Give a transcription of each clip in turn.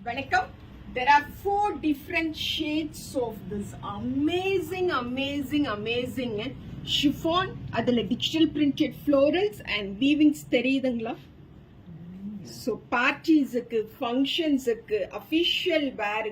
Vanakkam. There are 4 different shades of this amazing chiffon. Adula digital printed florals and weavings theriyudungla. So parties, functions, official wear,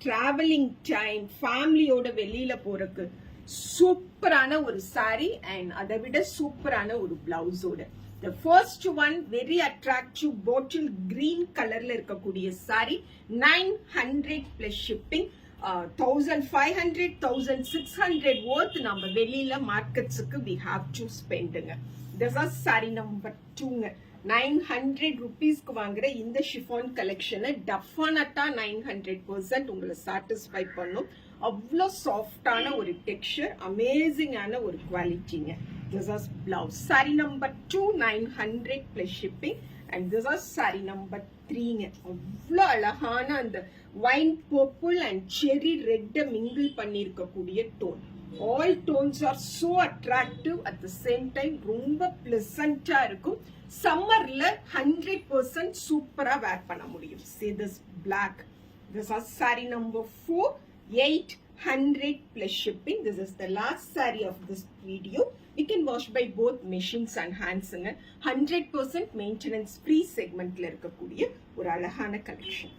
traveling time, family oda velila porakku super ana oru saree and adavida super ana oru blouse oda. The first one very attractive bottle green color la irukkudiya saree 900 plus shipping 1500 1600 worth நம்ம வெளியில மார்க்கெட்ஸ்க்கு we have to spendங்க. This is saree number 2. 900 rupeesக்கு வாங்குற இந்த chiffon collection டெஃபினட்டா 900% உங்களை satisfy பண்ணும். அவ்வளோ சாஃப்டான ஒரு டெக்ஸ்சர், அமேசிங்கான ஒரு குவாலிட்டிங்க. This is blouse. Saree number 2 900 plus shipping and this is saree number 3ங்க. அவ்வளோ அழகான அந்த wine purple and cherry red mingle பண்ணிருக்க கூடிய tone. All tones are so attractive at the same time ரொம்ப pleasant-ஆ இருக்கும். சம்மர்ல 100% சூப்பரா வேர் பண்ண முடியும். See this black. This is saree number 4 800 plus shipping. This is the last saree of this video. We can wash by both machines and hands. 100% maintenance free segmentல இருக்கக்கூடிய ஒரு அழகான collection.